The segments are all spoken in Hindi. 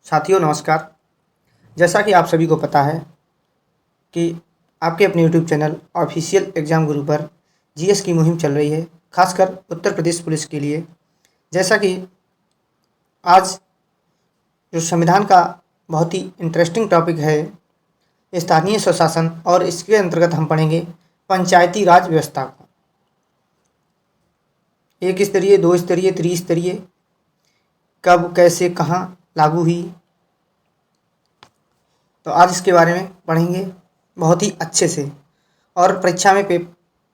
साथियों नमस्कार। जैसा कि आप सभी को पता है कि आपके अपने यूट्यूब चैनल ऑफिशियल एग्ज़ाम गुरु पर जीएस की मुहिम चल रही है, खासकर उत्तर प्रदेश पुलिस के लिए। जैसा कि आज जो संविधान का बहुत ही इंटरेस्टिंग टॉपिक है स्थानीय स्वशासन, और इसके अंतर्गत हम पढ़ेंगे पंचायती राज व्यवस्था को। एक स्तरीय, दो स्तरीय, त्रिस्तरीय, कब कैसे कहाँ लागू हुई, तो आज इसके बारे में पढ़ेंगे बहुत ही अच्छे से। और परीक्षा में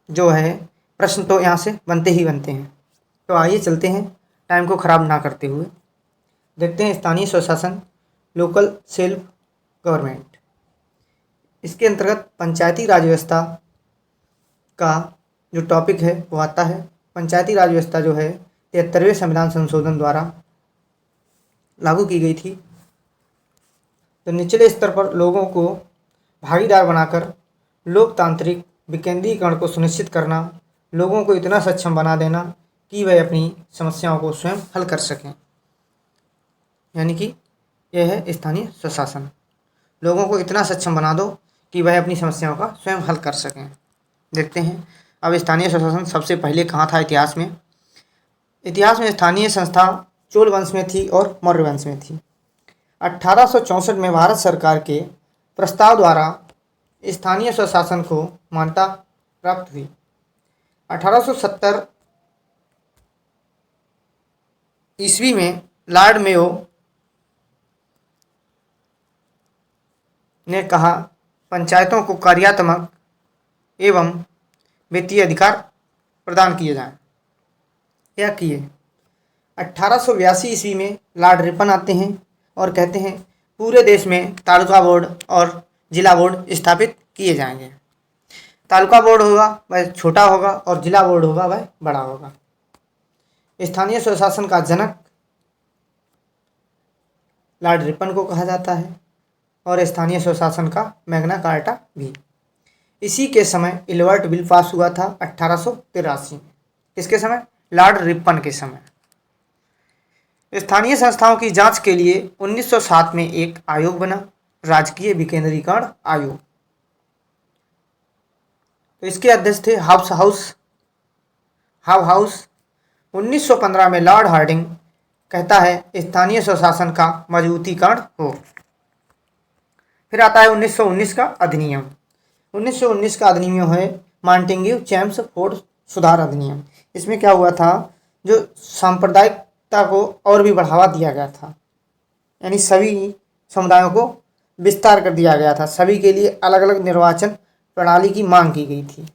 जो है प्रश्न तो यहाँ से बनते ही बनते हैं। तो आइए चलते हैं, टाइम को ख़राब ना करते हुए देखते हैं स्थानीय स्वशासन, लोकल सेल्फ गवर्नमेंट। इसके अंतर्गत पंचायती राज व्यवस्था का जो टॉपिक है वो आता है। पंचायती राज व्यवस्था जो है 73वें संविधान संशोधन द्वारा लागू की गई थी। तो निचले स्तर पर लोगों को भागीदार बनाकर लोकतांत्रिक विकेंद्रीकरण को सुनिश्चित करना, लोगों को इतना सक्षम बना देना कि वह अपनी समस्याओं को स्वयं हल कर सकें, यानी कि यह है स्थानीय स्वशासन। लोगों को इतना सक्षम बना दो कि वह अपनी समस्याओं का स्वयं हल कर सकें। देखते हैं अब स्थानीय स्वशासन सबसे पहले कहाँ था इतिहास में। इतिहास में स्थानीय संस्था चोल वंश में थी और मौर्य वंश में थी। 1864 में भारत सरकार के प्रस्ताव द्वारा स्थानीय स्वशासन को मान्यता प्राप्त हुई। 1870 ईस्वी में लॉर्ड मेयो ने कहा पंचायतों को कार्यात्मक एवं वित्तीय अधिकार प्रदान किए जाएं। क्या किए? 1882 ईस्वी में लॉर्ड रिपन आते हैं और कहते हैं पूरे देश में तालुका बोर्ड और जिला बोर्ड स्थापित किए जाएंगे। तालुका बोर्ड होगा वह छोटा होगा और जिला बोर्ड होगा वह बड़ा होगा। स्थानीय स्वशासन का जनक लॉर्ड रिपन को कहा जाता है और स्थानीय स्वशासन का मैग्ना कार्टा भी। इसी के समय इल्बर्ट बिल पास हुआ था 1883 में। किसके समय? लॉर्ड रिपन के समय। स्थानीय संस्थाओं की जांच के लिए 1907 में एक आयोग बना, राजकीय विकेंद्रीकरण आयोग। तो इसके अध्यक्ष थे हाउ हाउस। 1915 में लॉर्ड हार्डिंग कहता है स्थानीय स्वशासन का मजबूतीकरण हो। फिर आता है 1919 का अधिनियम। 1919 का अधिनियम है मॉन्टेग्यू चेम्सफोर्ड सुधार अधिनियम। इसमें क्या हुआ था, जो सांप्रदायिकता को और भी बढ़ावा दिया गया था, यानी सभी समुदायों को विस्तार कर दिया गया था, सभी के लिए अलग अलग निर्वाचन प्रणाली की मांग की गई थी।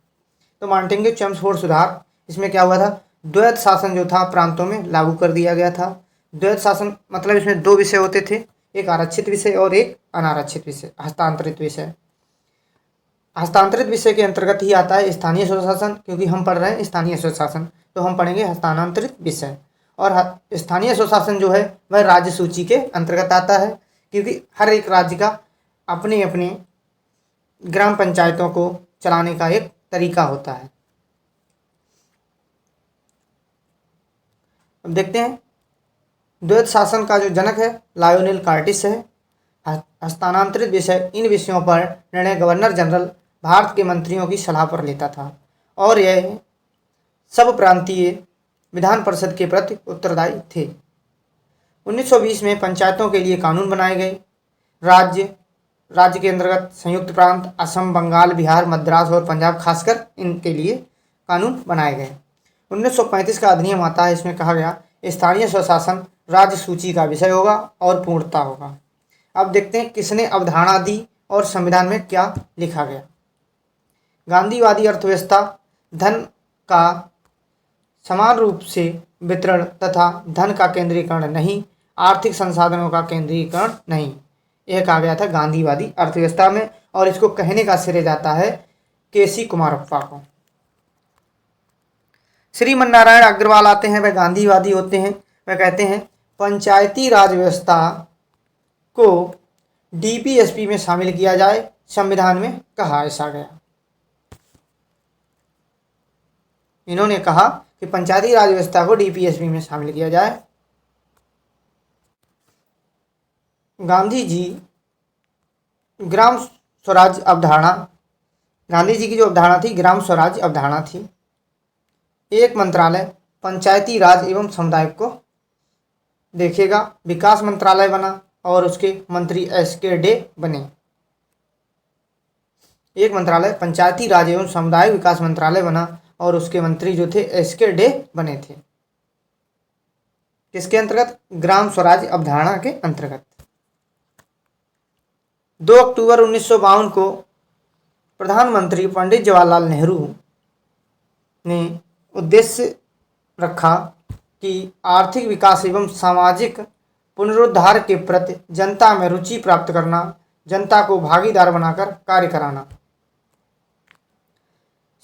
तो मॉन्टेग्यू चेम्सफोर्ड सुधार, इसमें क्या हुआ था, द्वैध शासन जो था प्रांतों में लागू कर दिया गया था। द्वैध शासन मतलब इसमें दो विषय होते थे, एक आरक्षित विषय और एक अनारक्षित विषय, हस्तांतरित विषय। हस्तांतरित विषय के अंतर्गत ही आता है स्थानीय स्वशासन, क्योंकि हम पढ़ रहे हैं स्थानीय स्वशासन, तो हम पढ़ेंगे हस्तांतरित विषय। और स्थानीय स्वशासन जो है वह राज्य सूची के अंतर्गत आता है, क्योंकि हर एक राज्य का अपने अपने ग्राम पंचायतों को चलाने का एक तरीका होता है। अब देखते हैं द्वैध शासन का जो जनक है लायोनेल कार्टिस है। हस्तांतरित विषय, इन विषयों पर निर्णय गवर्नर जनरल भारत के मंत्रियों की सलाह पर लेता था और यह सब प्रांतीय विधान परिषद के प्रति उत्तरदायी थे। 1920 में पंचायतों के लिए कानून बनाए गए। राज्य के अंतर्गत संयुक्त प्रांत असम, बंगाल, बिहार, मद्रास और पंजाब, खासकर इनके लिए कानून बनाए गए। 1935 का अधिनियम आता है। इसमें कहा गया स्थानीय स्वशासन राज्य सूची का विषय होगा और पूर्णता होगा। अब देखते हैं किसने अवधारणा दी और संविधान में क्या लिखा गया। गांधीवादी अर्थव्यवस्था, धन का समान रूप से वितरण तथा धन का केंद्रीकरण नहीं, आर्थिक संसाधनों का केंद्रीकरण नहीं, यह कहा गया था गांधीवादी अर्थव्यवस्था में। और इसको कहने का श्रेय जाता है केसी कुमारप्पा को। श्रीमन नारायण अग्रवाल आते हैं, वह गांधीवादी होते हैं। वह कहते हैं पंचायती राज व्यवस्था को डीपीएसपी में शामिल किया जाए, संविधान में कहा ऐसा गया। इन्होंने कहा कि पंचायती राज व्यवस्था को डीपीएसपी में शामिल किया जाए। गांधी जी ग्राम स्वराज अवधारणा, गांधी जी की जो अवधारणा थी ग्राम स्वराज अवधारणा थी। एक मंत्रालय पंचायती राज एवं समुदाय को देखेगा, विकास मंत्रालय बना और उसके मंत्री SK डे बने। एक मंत्रालय पंचायती राज एवं समुदाय विकास मंत्रालय बना और उसके मंत्री जो थे SK डे बने थे। किसके अंतर्गत? ग्राम स्वराज अवधारणा के अंतर्गत। 2 अक्टूबर 1952 को प्रधानमंत्री पंडित जवाहरलाल नेहरू ने उद्देश्य रखा कि आर्थिक विकास एवं सामाजिक पुनरुद्धार के प्रति जनता में रुचि प्राप्त करना, जनता को भागीदार बनाकर कार्य कराना।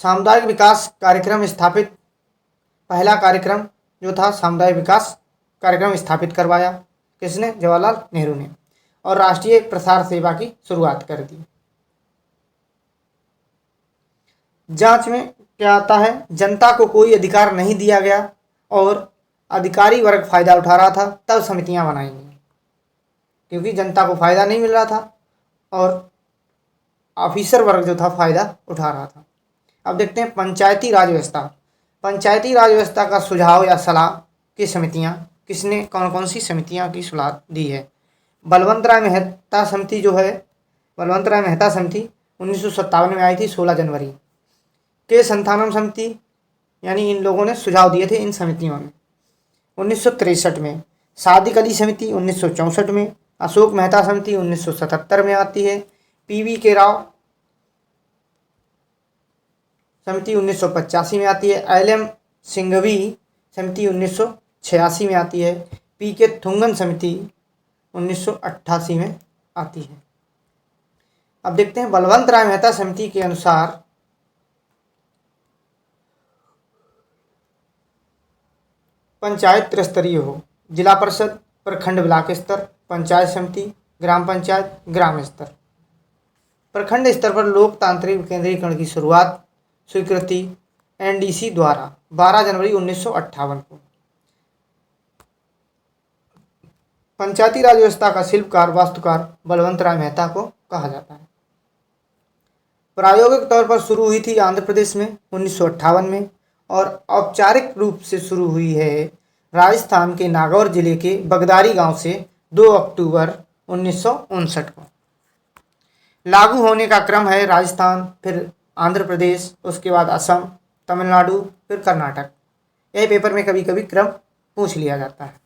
सामुदायिक विकास कार्यक्रम स्थापित, पहला कार्यक्रम जो था सामुदायिक विकास कार्यक्रम स्थापित करवाया। किसने? जवाहरलाल नेहरू ने। और राष्ट्रीय प्रसार सेवा की शुरुआत कर दी। जांच में क्या आता है? जनता को कोई अधिकार नहीं दिया गया और अधिकारी वर्ग फायदा उठा रहा था, तब समितियां बनाएंगी, क्योंकि जनता को फायदा नहीं मिल रहा था और ऑफिसर वर्ग जो था फायदा उठा रहा था। अब देखते हैं पंचायती राज व्यवस्था। पंचायती राज व्यवस्था का सुझाव या सलाह की समितियां, किसने कौन कौन सी समितियां की सलाह दी है? बलवंत राय मेहता समिति जो है, बलवंत राय मेहता समिति 1957 में आई थी 16 जनवरी। के संथानम समिति, यानी इन लोगों ने सुझाव दिए थे इन समितियों ने 1963 में। सादिक अली समिति 1964 में। अशोक मेहता समिति 1977 में आती है। PV के राव समिति 1985 में आती है। LM सिंघवी समिति 1986 में आती है। PK थुंगन समिति 1988 में आती है। अब देखते हैं बलवंत राय मेहता समिति के अनुसार पंचायत त्रिस्तरीय हो, जिला परिषद, प्रखंड ब्लॉक स्तर, पंचायत समिति, ग्राम पंचायत, ग्राम स्तर। प्रखंड स्तर पर लोकतांत्रिक विकेंद्रीकरण की शुरुआत, स्वीकृति NDC द्वारा 12 जनवरी 1958 को। पंचायती राज व्यवस्था का शिल्पकार वास्तुकार बलवंत राय मेहता को कहा जाता है। प्रायोगिक तौर पर शुरू हुई थी आंध्र प्रदेश में 1958 में और औपचारिक रूप से शुरू हुई है राजस्थान के नागौर जिले के बगदारी गांव से 2 अक्टूबर 1959 को। लागू होने का क्रम है राजस्थान, फिर आंध्र प्रदेश, उसके बाद असम, तमिलनाडु, फिर कर्नाटक। यह पेपर में कभी कभी क्रम पूछ लिया जाता है।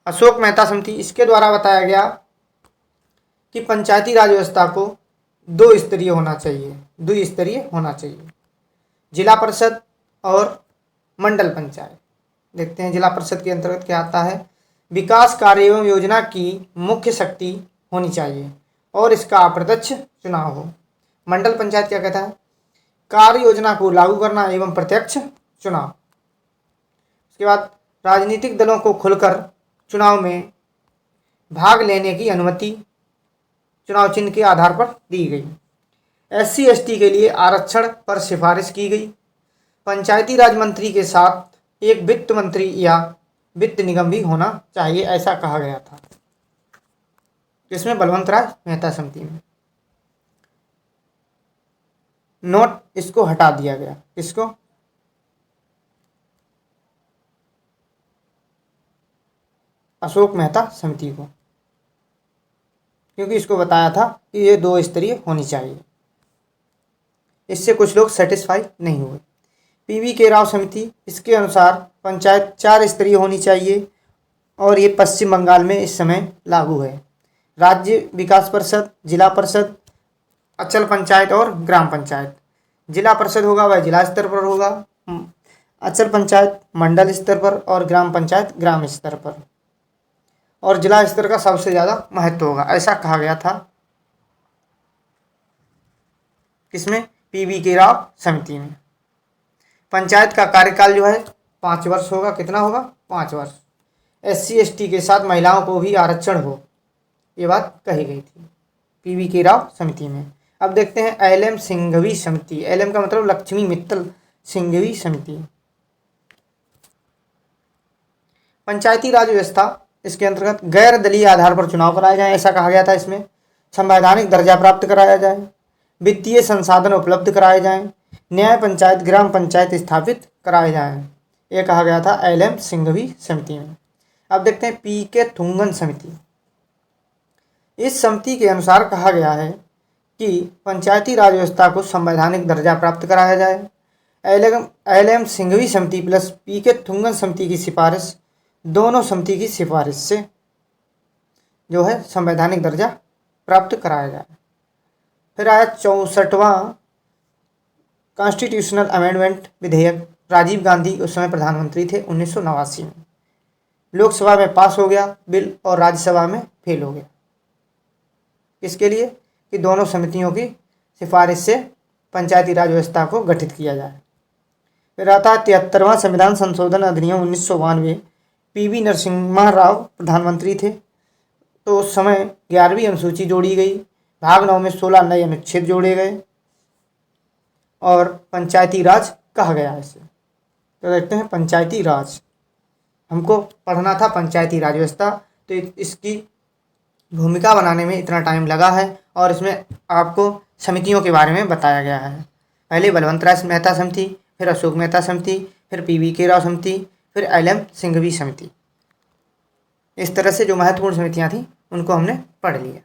अशोक मेहता समिति, इसके द्वारा बताया गया कि पंचायती राज व्यवस्था को 2 स्तरीय होना चाहिए, द्विस्तरीय होना चाहिए, जिला परिषद और मंडल पंचायत। देखते हैं जिला परिषद के अंतर्गत क्या आता है। विकास कार्य एवं योजना की मुख्य शक्ति होनी चाहिए और इसका अप्रत्यक्ष चुनाव हो। मंडल पंचायत क्या कहता है? कार्य योजना को लागू करना एवं प्रत्यक्ष चुनाव। उसके बाद राजनीतिक दलों को खुलकर चुनाव में भाग लेने की अनुमति चुनाव चिन्ह के आधार पर दी गई। SC ST के लिए आरक्षण पर सिफारिश की गई। पंचायती राज मंत्री के साथ एक वित्त मंत्री या वित्त निगम भी होना चाहिए, ऐसा कहा गया था। इसमें बलवंत राय मेहता समिति में। नोट, इसको हटा दिया गया। इसको अशोक मेहता समिति को, क्योंकि इसको बताया था कि ये 2 स्तरीय होनी चाहिए। इससे कुछ लोग सेटिस्फाई नहीं हुए। PV के राव समिति, इसके अनुसार पंचायत 4 स्तरीय होनी चाहिए और ये पश्चिम बंगाल में इस समय लागू है। राज्य विकास परिषद, जिला परिषद, अचल पंचायत और ग्राम पंचायत। जिला परिषद होगा वह जिला स्तर पर होगा, अचल पंचायत मंडल स्तर पर और ग्राम पंचायत ग्राम स्तर पर, और जिला स्तर का सबसे ज़्यादा महत्व होगा, ऐसा कहा गया था। किसमें? PV के राव समिति में। पंचायत का कार्यकाल जो है 5 वर्ष होगा। कितना होगा? 5 वर्ष। SC ST के साथ महिलाओं को भी आरक्षण हो, ये बात कही गई थी PV के राव समिति में। अब देखते हैं LM सिंघवी समिति। LM का मतलब लक्ष्मी मित्तल सिंघवी समिति। पंचायती राज व्यवस्था इसके अंतर्गत गैर दलीय आधार पर चुनाव कराए जाएं, ऐसा कहा गया था इसमें। संवैधानिक दर्जा प्राप्त कराया जाए, वित्तीय संसाधन उपलब्ध कराए जाएं, न्याय पंचायत ग्राम पंचायत स्थापित कराए जाएं, ये कहा गया था एल.एम. सिंघवी समिति में। अब देखते हैं पी.के. थुंगन समिति। इस समिति के अनुसार कहा गया है कि पंचायती राज व्यवस्था को संवैधानिक दर्जा प्राप्त कराया जाए। एल.एम. सिंघवी समिति प्लस पी.के. थुंगन समिति की सिफारिश, दोनों समिति की सिफारिश से जो है संवैधानिक दर्जा प्राप्त कराया जाए। फिर आया 64वां कॉन्स्टिट्यूशनल अमेंडमेंट विधेयक। राजीव गांधी उस समय प्रधानमंत्री थे 1989 में। लोकसभा में पास हो गया बिल और राज्यसभा में फेल हो गया। इसके लिए कि दोनों समितियों की सिफारिश से पंचायती राज व्यवस्था को गठित किया जाए। फिर आता है 73वां संविधान संशोधन अधिनियम 1992। पी.वी. नरसिम्हा राव प्रधानमंत्री थे, तो उस समय 11वीं अनुसूची जोड़ी गई। भाग 9 में 16 नए अनुच्छेद जोड़े गए और पंचायती राज कहा गया इसे। तो देखते हैं पंचायती राज, हमको पढ़ना था पंचायती राज व्यवस्था, तो इसकी भूमिका बनाने में इतना टाइम लगा है और इसमें आपको समितियों के बारे में बताया गया है। पहले बलवंत राय मेहता समिति, फिर अशोक मेहता समिति, फिर पी.वी.के. राव समिति, फिर एल.एम. सिंघवी समिति। इस तरह से जो महत्वपूर्ण समितियां थीं उनको हमने पढ़ लिया।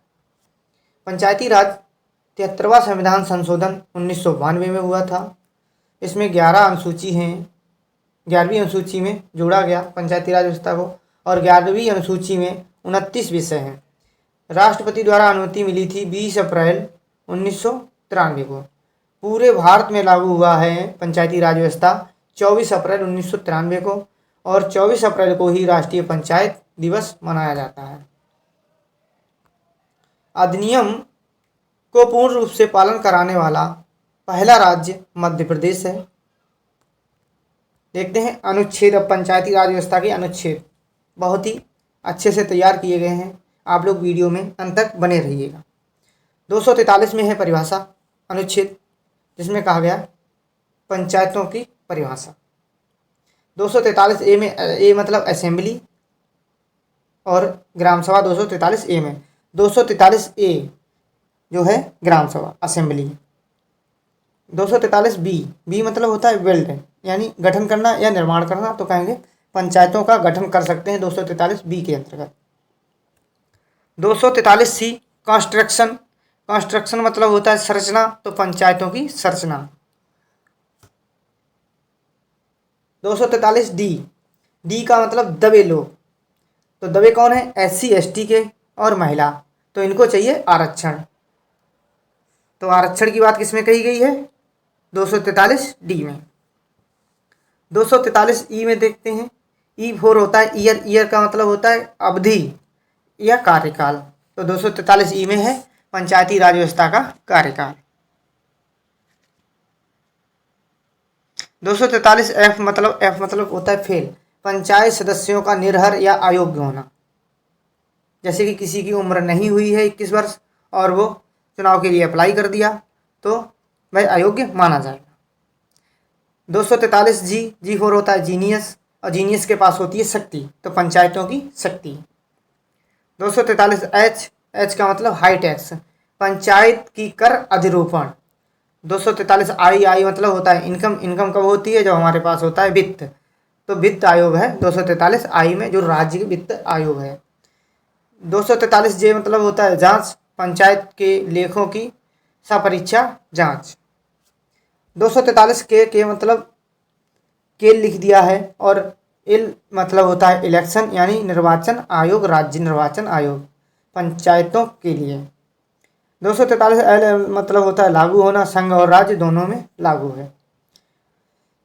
पंचायती राज 73वां संविधान संशोधन 1992 में हुआ था। इसमें 11 अनुसूची हैं। 11वीं अनुसूची में जोड़ा गया पंचायती राज व्यवस्था को और 11वीं अनुसूची में 29 विषय हैं। राष्ट्रपति द्वारा अनुमति मिली थी 20 अप्रैल 1993 को। पूरे भारत में लागू हुआ है पंचायती राज व्यवस्था 24 अप्रैल 1993 को और 24 अप्रैल को ही राष्ट्रीय पंचायत दिवस मनाया जाता है। अधिनियम को पूर्ण रूप से पालन कराने वाला पहला राज्य मध्य प्रदेश है। देखते हैं अनुच्छेद। अब पंचायती राज व्यवस्था के अनुच्छेद बहुत ही अच्छे से तैयार किए गए हैं, आप लोग वीडियो में अंत तक बने रहिएगा। 243 में है परिभाषा अनुच्छेद, जिसमें कहा गया पंचायतों की परिभाषा। 243 ए में, ए मतलब असेंबली और ग्राम सभा 243 ए में। 243 ए जो है ग्राम सभा असेंबली। 243 बी, बी मतलब होता है बिल्ड, यानी गठन करना या निर्माण करना, तो कहेंगे पंचायतों का गठन कर सकते हैं 243 बी के अंतर्गत। 243 सी कंस्ट्रक्शन, कंस्ट्रक्शन मतलब होता है संरचना, तो पंचायतों की संरचना। 243 डी, डी का मतलब दबे लोग, तो दबे कौन है? SC ST के और महिला, तो इनको चाहिए आरक्षण। तो आरक्षण की बात किसमें कही गई है? 243 डी में। 243 ई में देखते हैं। E4 होता है ईयर, ईयर का मतलब होता है अवधि या कार्यकाल, तो 243 ई में है पंचायती राज व्यवस्था का कार्यकाल। 243 एफ मतलब होता है फेल, पंचायत सदस्यों का निर्हर या अयोग्य होना। जैसे कि किसी की उम्र नहीं हुई है 21 वर्ष और वो चुनाव के लिए अप्लाई कर दिया, तो वह अयोग्य माना जाएगा। 243 जी, G4 होता है जीनियस, और जीनियस के पास होती है शक्ति, तो पंचायतों की शक्ति। 243 एच, एच का मतलब हाई टैक्स, पंचायत की कर अधिरोपण। 243 आई, आई मतलब होता है इनकम, इनकम कब होती है? जब हमारे पास होता है वित्त, तो वित्त आयोग है 243 आई में, जो राज्य वित्त आयोग है। 243 जे मतलब होता है जांच, पंचायत के लेखों की सपरीक्षा जांच। 243 के मतलब के लिख दिया है, और इल मतलब होता है इलेक्शन, यानी निर्वाचन आयोग, राज्य निर्वाचन आयोग पंचायतों के लिए। 243 एल मतलब होता है लागू होना, संघ और राज्य दोनों में लागू है।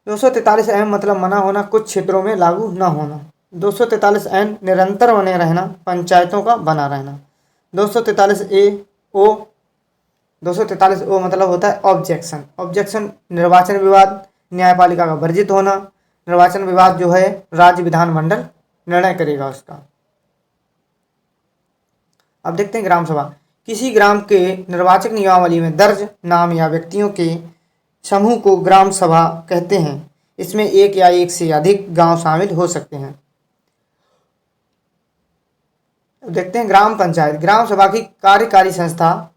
243 एम मतलब मना होना, कुछ क्षेत्रों में लागू न होना। 243 एन निरंतर बने रहना, पंचायतों का बना रहना। 243 ए ओ, 243 ओ मतलब होता है ऑब्जेक्शन, ऑब्जेक्शन निर्वाचन विवाद, न्यायपालिका का वर्जित होना। निर्वाचन विवाद जो है राज्य विधानमंडल निर्णय करेगा उसका। अब देखते हैं ग्राम सभा। किसी ग्राम के निर्वाचक नियमावली में दर्ज नाम या व्यक्तियों के समूह को ग्राम सभा कहते हैं। इसमें एक या एक से अधिक गांव शामिल हो सकते हैं। तो देखते हैं ग्राम पंचायत। ग्राम सभा की कार्यकारी संस्था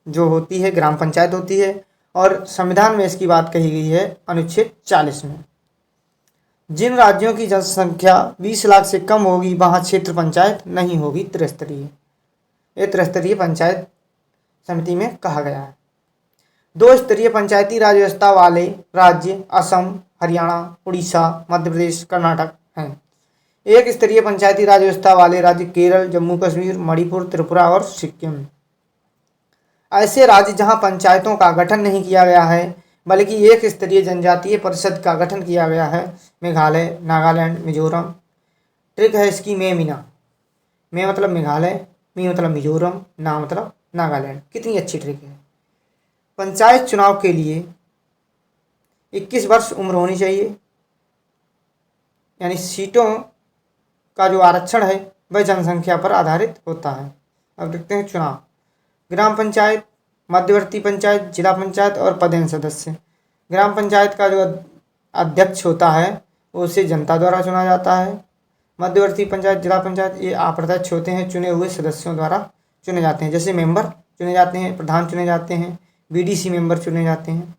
जो होती है ग्राम पंचायत होती है, और संविधान में इसकी बात कही गई है अनुच्छेद 40 में। जिन राज्यों की जनसंख्या 20 लाख से कम होगी वहाँ क्षेत्र पंचायत नहीं होगी, त्रिस्तरीय। ये त्रिस्तरीय पंचायत समिति में कहा गया है। 2 स्तरीय पंचायती राज व्यवस्था वाले राज्य असम, हरियाणा, उड़ीसा, मध्य प्रदेश, कर्नाटक हैं। 1 स्तरीय पंचायती राज व्यवस्था वाले राज्य केरल, जम्मू कश्मीर, मणिपुर, त्रिपुरा और सिक्किम। ऐसे राज्य जहां पंचायतों का गठन नहीं किया गया है बल्कि 1 स्तरीय जनजातीय परिषद का गठन किया गया है, मेघालय, नागालैंड, मिजोरम। ट्रिक है इसकी मे मीना। मे मतलब मेघालय, मी मतलब मिजोरम, ना मतलब नागालैंड। कितनी अच्छी ट्रिक है। पंचायत चुनाव के लिए 21 वर्ष उम्र होनी चाहिए, यानी सीटों का जो आरक्षण है वह जनसंख्या पर आधारित होता है। अब देखते हैं चुनाव। ग्राम पंचायत, मध्यवर्ती पंचायत, जिला पंचायत और पदेन सदस्य। ग्राम पंचायत का जो अध्यक्ष होता है उसे जनता द्वारा चुना जाता है। मध्यवर्ती पंचायत, जिला पंचायत ये अप्रत्यक्ष होते हैं, चुने हुए सदस्यों द्वारा चुने जाते हैं। जैसे मेंबर चुने जाते हैं, प्रधान चुने जाते हैं, बीडीसी मेंबर चुने जाते हैं।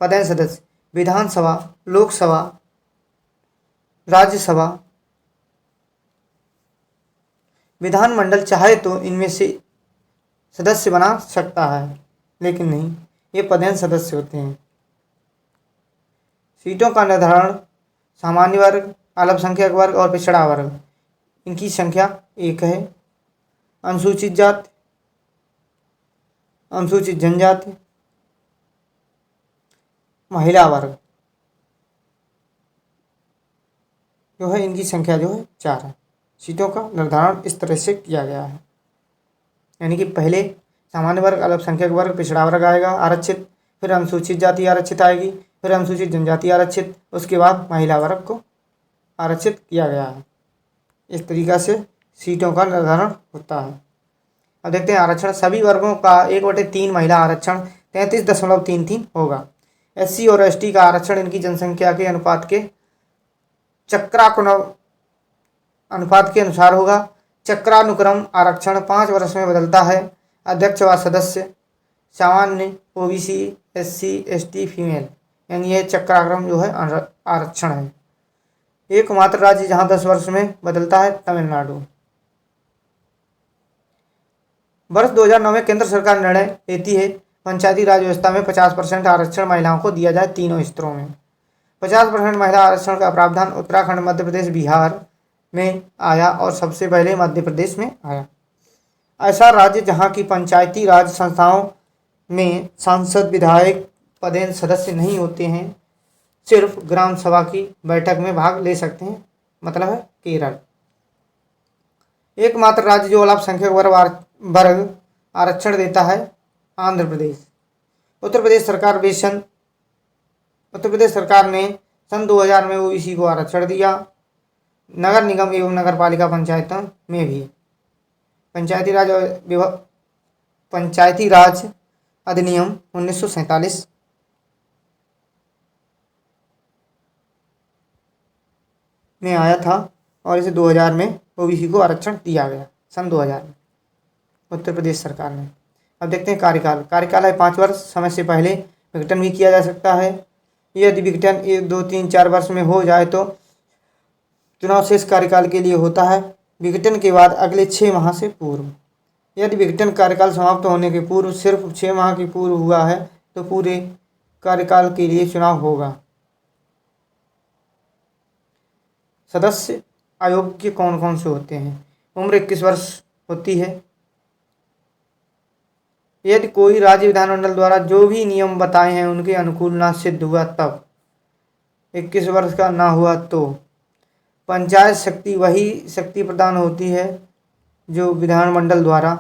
पदेन सदस्य विधानसभा, लोकसभा, राज्यसभा, विधानमंडल चाहे तो इनमें से सदस्य बना सकता है, लेकिन नहीं, ये पदेन सदस्य होते हैं। सीटों का निर्धारण सामान्य वर्ग, अल्पसंख्यक वर्ग और पिछड़ा वर्ग, इनकी संख्या 1 है। अनुसूचित जाति, अनुसूचित जनजाति, महिला वर्ग जो है इनकी संख्या जो है 4 है। सीटों का निर्धारण इस तरह से किया गया है, यानी कि पहले सामान्य वर्ग, अल्पसंख्यक वर्ग, पिछड़ा वर्ग आएगा आरक्षित, फिर अनुसूचित जाति आरक्षित आएगी, फिर अनुसूचित जनजाति आरक्षित, उसके बाद महिला वर्ग को आरक्षित किया गया है। इस तरीक़ा से सीटों का निर्धारण होता है। अब देखते हैं आरक्षण। सभी वर्गों का 1/3 महिला आरक्षण 33.33 होगा। SC और ST का आरक्षण इनकी जनसंख्या के अनुपात के अनुपात के अनुसार होगा। चक्रानुक्रम आरक्षण 5 वर्ष में बदलता है। अध्यक्ष व सदस्य सामान्य, OBC, SC, ST, फीमेल, यानी यह चक्राक्रम जो है आरक्षण है। एकमात्र राज्य जहां 10 वर्ष में बदलता है तमिलनाडु। वर्ष 2009 में केंद्र सरकार निर्णय लेती है पंचायती राज व्यवस्था में 50% आरक्षण महिलाओं को दिया जाए तीनों स्तरों में। 50% महिला आरक्षण का प्रावधान उत्तराखंड, मध्य प्रदेश, बिहार में आया और सबसे पहले मध्य प्रदेश में आया। ऐसा राज्य जहां की पंचायती राज संस्थाओं में सांसद, विधायक, पदेन सदस्य नहीं होते हैं, सिर्फ ग्राम सभा की बैठक में भाग ले सकते हैं, मतलब है केरल। एकमात्र राज्य जो अल्पसंख्यक वर्ग आरक्षण देता है आंध्र प्रदेश। उत्तर प्रदेश सरकार ने सन 2000 में OBC को आरक्षण दिया। नगर निगम एवं नगर पालिका पंचायतों में भी पंचायती राज अधिनियम 1947 में आया था और इसे 2000 में OBC को आरक्षण दिया गया, सन 2000 में उत्तर प्रदेश सरकार ने। अब देखते हैं कार्यकाल है 5 वर्ष। समय से पहले विघटन भी किया जा सकता है। यदि विघटन 1, 2, 3, 4 वर्ष में हो जाए तो चुनाव शेष कार्यकाल के लिए होता है। विघटन के बाद अगले 6 माह से पूर्व। यदि विघटन कार्यकाल समाप्त होने के पूर्व सिर्फ 6 माह की पूर्व हुआ है तो पूरे कार्यकाल के लिए चुनाव होगा। सदस्य अयोग्य कौन कौन से होते हैं? उम्र 21 वर्ष होती है। यदि कोई राज्य विधानमंडल द्वारा जो भी नियम बताए हैं उनके अनुकूल ना सिद्ध हुआ तब, 21 वर्ष का ना हुआ तो पंचायत शक्ति वही शक्ति प्रदान होती है जो विधानमंडल द्वारा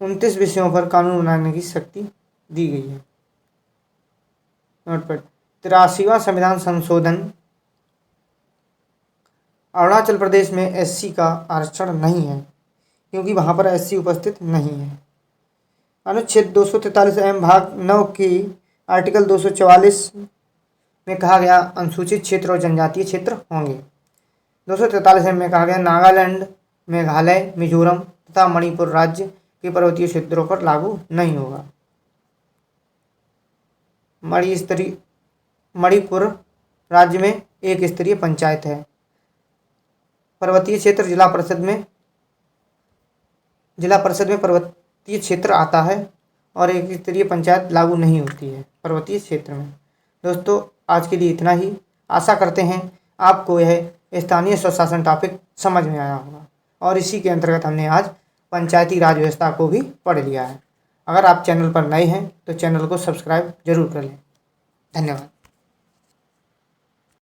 29 विषयों पर कानून बनाने की शक्ति दी गई है। नोट पर 83वां संविधान संशोधन। अरुणाचल प्रदेश में SC का आरक्षण नहीं है क्योंकि वहाँ पर SC उपस्थित नहीं है। अनुच्छेद 243 भाग 9 की आर्टिकल 244 में कहा गया अनुसूचित क्षेत्र और जनजातीय क्षेत्र होंगे। 243 में कहा गया नागालैंड, मेघालय, मिजोरम तथा मणिपुर राज्य के पर्वतीय क्षेत्रों पर लागू नहीं होगा। मणिपुर राज्य में एक स्तरीय पंचायत है। पर्वतीय क्षेत्र जिला परिषद में पर्वतीय क्षेत्र आता है और एक स्तरीय पंचायत लागू नहीं होती है पर्वतीय क्षेत्र में। दोस्तों आज के लिए इतना ही। आशा करते हैं आपको यह स्थानीय स्वशासन टॉपिक समझ में आया होगा और इसी के अंतर्गत हमने आज पंचायती राज व्यवस्था को भी पढ़ लिया है। अगर आप चैनल पर नए हैं तो चैनल को सब्सक्राइब जरूर कर लें। धन्यवाद।